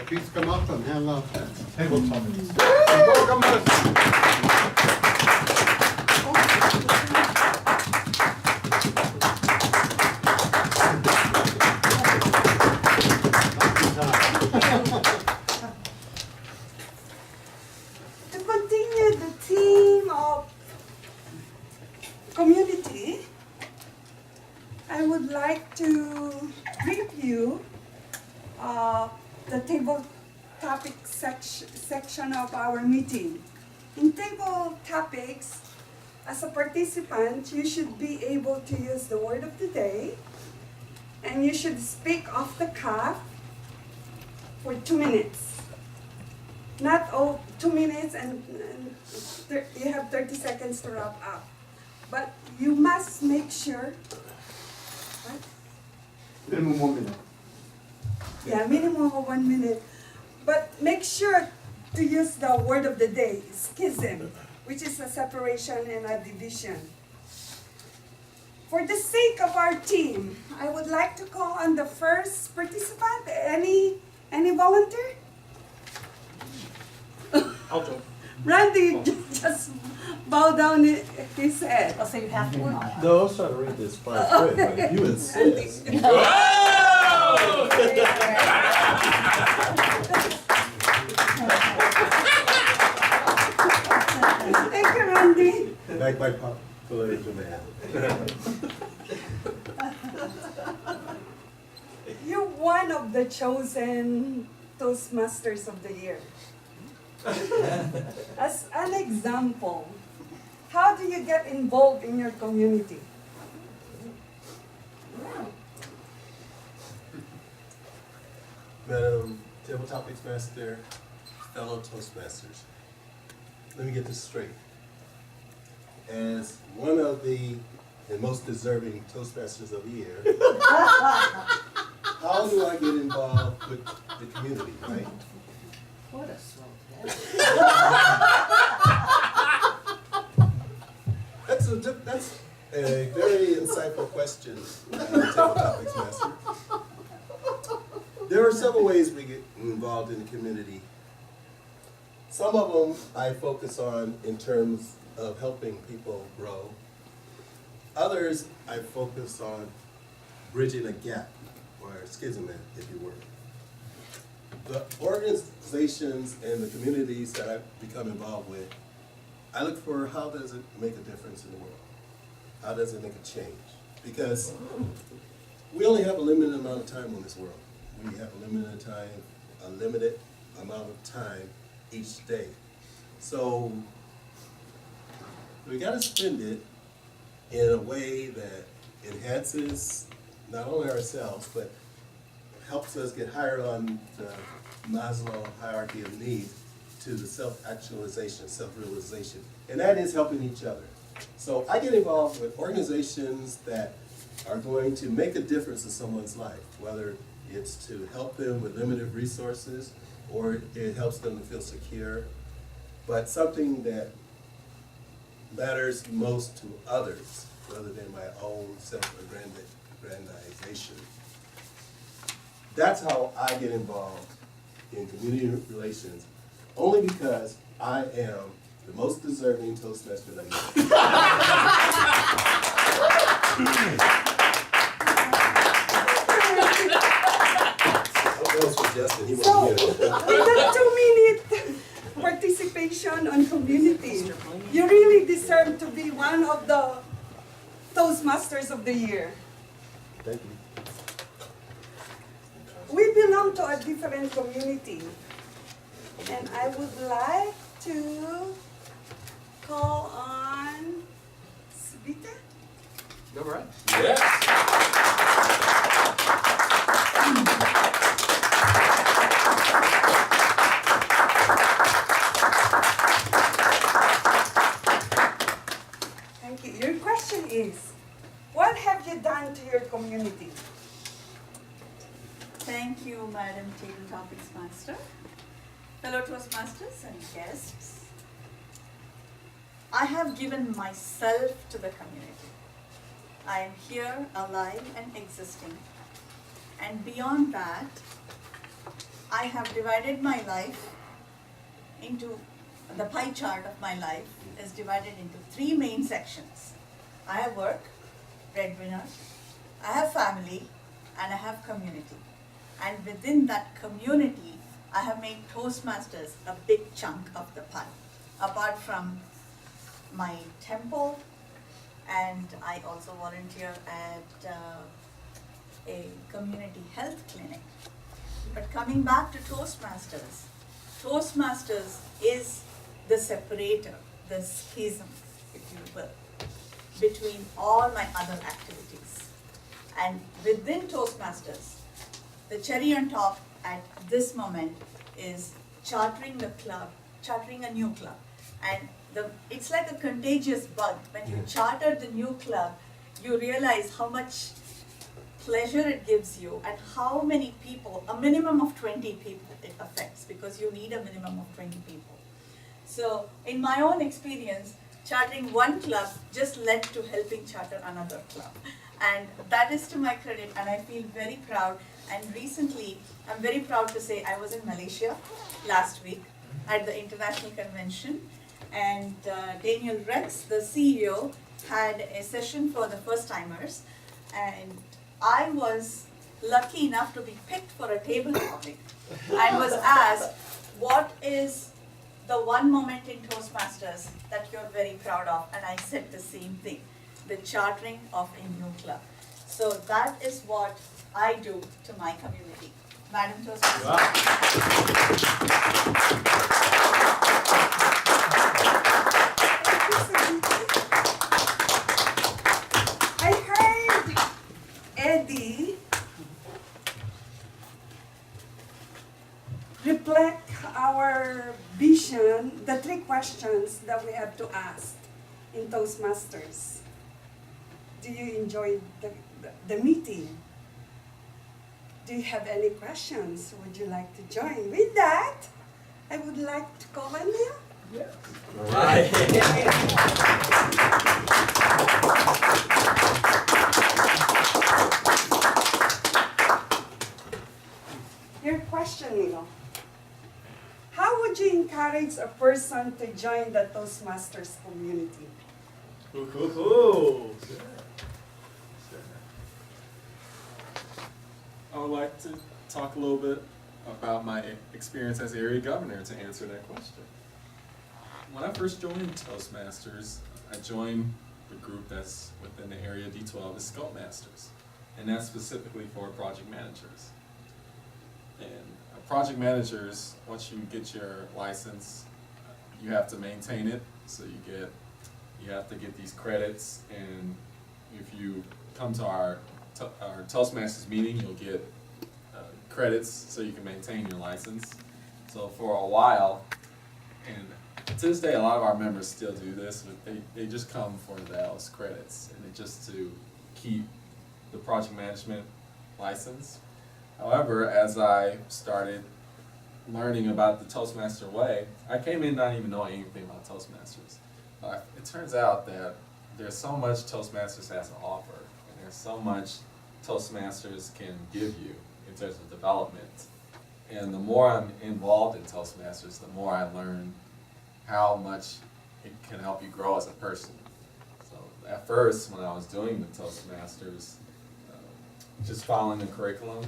please come up and hand out Table topics. welcome us. To continue the theme of community, I would like to review the table topic section of our meeting. In table topics, as a participant, you should be able to use the word of the day, and you should speak off the cuff for 2 minutes. Not 2 minutes and you have 30 seconds to wrap up. But you must make sure, what? Minimum 1 minute. Yeah, minimum of 1 minute. But make sure to use the word of the day, schism, which is a separation and a division. For the sake of our team, I would like to call on the first participant. Any volunteer? I'll jump. Randy just bow down his head. Oh, so you have to work. No, I was trying to read this fine print, but if you insist. Thank you, Randy. Back by popular demand. You're one of the chosen Toastmasters of the year. As an example, how do you get involved in your community? Madam Table Topics Master, fellow Toastmasters, let me get this straight. As one of the most deserving Toastmasters of the year, how do I get involved with the community, right? What a slow That's a very insightful question, Table Topics Master. There are several ways we get involved in the community. Some of them I focus on in terms of helping people grow. Others I focus on bridging a gap, or a schism, if you will. The organizations and the communities that I've become involved with, I look for how does it make a difference in the world? How does it make a change? Because we only have a limited amount of time on this world. We have a limited amount of time each day. So we gotta spend it in a way that enhances not only ourselves, but helps us get higher on the Maslow hierarchy of needs to the self-actualization, self-realization. And that is helping each other. So I get involved with organizations that are going to make a difference in someone's life, whether it's to help them with limited resources or it helps them to feel secure, but something that matters most to others rather than my own self-aggrandization. That's how I get involved in community relations, only because I am the most deserving Toastmaster that I That was for Justin, he So, wasn't here. in that 2-minute participation on community, you really deserve to be one of the Toastmasters of the year. Thank you. We belong to a different community, and I would like to call on Sabita. All right. Yes. Thank you. Your question is, what have you done to your community? Thank you, Madam Table Topics Master, fellow Toastmasters and guests. I have given myself to the community. I am here, alive and existing. And beyond that, I have divided my life into, the pie chart of my life is divided into three main sections. I have work, breadwinner, I have family, and I have community. And within that community, I have made Toastmasters a big chunk of the pie. Apart from my temple, and I also volunteer at a community health clinic. But coming back to Toastmasters, Toastmasters is the separator, the schism, if you will, between all my other activities. And within Toastmasters, the cherry on top at this moment is chartering the club, chartering a new club. And it's like a contagious bug. When you charter the new club, you realize how much pleasure it gives you and how many people, a minimum of 20 people it affects, because you need a minimum of 20 people. So in my own experience, chartering one club just led to helping charter another club. And that is to my credit, and I feel very proud. And recently, I'm very proud to say I was in Malaysia last week at the International Convention, and Daniel Rex, the CEO, had a session for the first-timers, and I was lucky enough to be picked for a table topic and was asked, what is the one moment in Toastmasters that you're very proud of? And I said the same thing, the chartering of a new club. So that is what I do to my community. Madam Toastmaster. Wow. I heard Eddie reflect our vision, the three questions that we have to ask in Toastmasters. Do you enjoy the meeting? Do you have any questions? Would you like to join? With that, I would like to call on you. All right. Your question, Neil. How would you encourage a person to join the Toastmasters community? Ooh. I would like to talk a little bit about my experience as area governor to answer that question. When I first joined Toastmasters, I joined the group that's within the area D12 is Scoutmasters, and that's specifically for project managers. And project managers, once you get your license, you have to maintain it, so you have to get these credits, and if you come to our Toastmasters meeting, you'll get credits so you can maintain your license. So for a while, and to this day, a lot of our members still do this, but they just come for those credits, and it's just to keep the project management license. However, as I started learning about the Toastmaster way, I came in not even knowing anything about Toastmasters. It turns out that there's so much Toastmasters has to offer, and there's so much Toastmasters can give you in terms of development. And the more I'm involved in Toastmasters, the more I learn how much it can help you grow as a person. So at first, when I was doing the Toastmasters, just following the curriculum,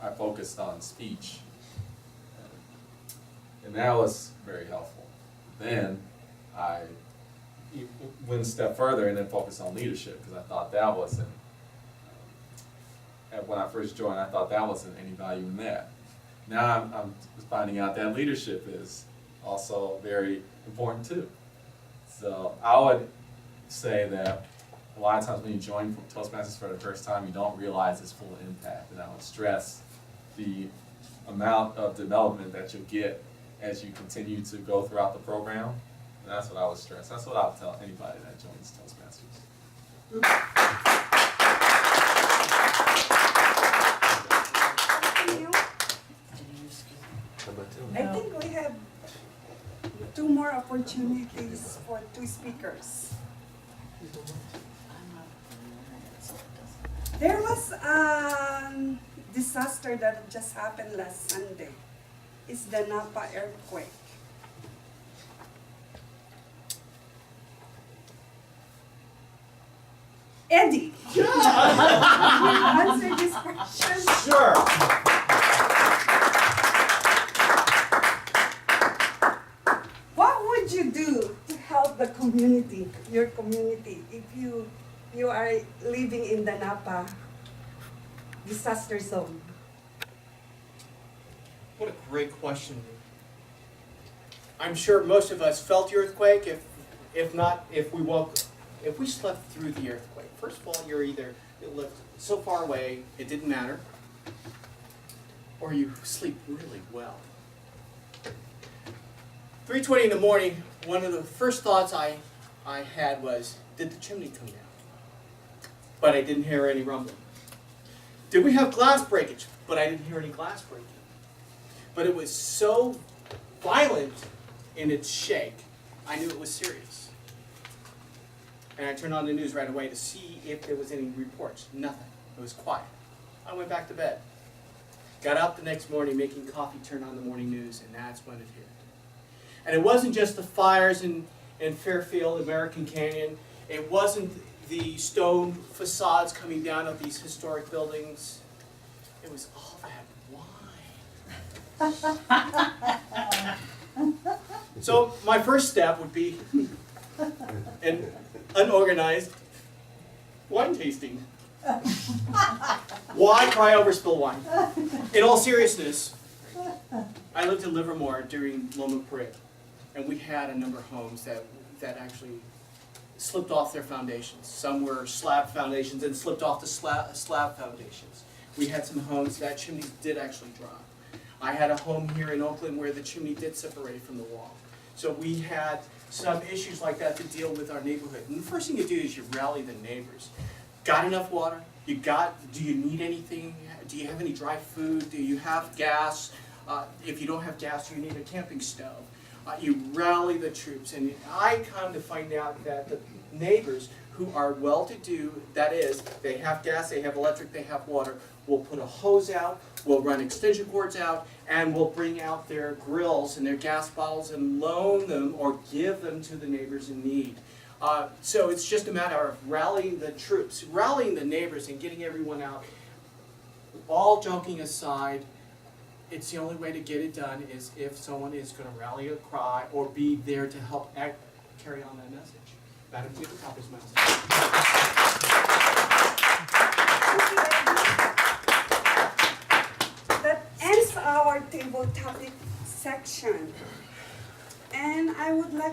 I focused on speech. And that was very helpful. Then I went a step further and then focused on leadership, because I thought that wasn't, when I first joined, I thought that wasn't any value in that. Now I'm finding out that leadership is also very important too. So I would say that a lot of times when you join Toastmasters for the first time, you don't realize its full impact, and I would stress the amount of development that you'll get as you continue to go throughout the program. And that's what I would stress. That's what I would tell anybody that joins Toastmasters. Thank you. I think we have two more opportunities for two speakers. There was a disaster that just happened last Sunday is the Napa earthquake? Eddie, will you answer this question? Sure. What would you do to help the community, your community, if you are living in the Napa disaster zone? What a great question. I'm sure most of us felt the earthquake. If not, if we slept through the earthquake. First of all, you lived so far away it didn't matter, or you sleep really well. 3:20 in the morning, one of the first thoughts I had was, did the chimney come down? But I didn't hear any rumbling. Did we have glass breakage? But I didn't hear any glass breaking. But it was so violent in its shake, I knew it was serious. And I turned on the news right away to see if there was any reports. Nothing. It was quiet. I went back to bed. Got up the next morning making coffee, turned on the morning news, and that's when it hit. And it wasn't just the fires in Fairfield, American Canyon. It wasn't the stone facades coming down of these historic buildings. It was all that wine. So my first step would be an unorganized wine tasting. Why cry over spilled wine? In all seriousness, I lived in Livermore during Loma Parade, and we had a number of homes that actually slipped off their foundations. Some were slab foundations and slipped off the slab foundations. We had some homes that chimneys did actually drop. I had a home here in Oakland where the chimney did separate from the wall. So we had some issues like that to deal with our neighborhood. And the first thing you do is you rally the neighbors. Got enough water? Do you need anything? Do you have any dry food? Do you have gas? If you don't have gas, you need a camping stove. You rally the troops. And I come to find out that the neighbors who are well-to-do, that is, they have gas, they have electric, they have water, will put a hose out, will run extension cords out, and will bring out their grills and their gas bottles and loan them or give them to the neighbors in need. So it's just a matter of rallying the troops, rallying the neighbors and getting everyone out. All joking aside, it's the only way to get it done is if someone is going to rally a cry or be there to help carry on that message. Madam Chief of Topics Master. That ends our table topic section. And I would like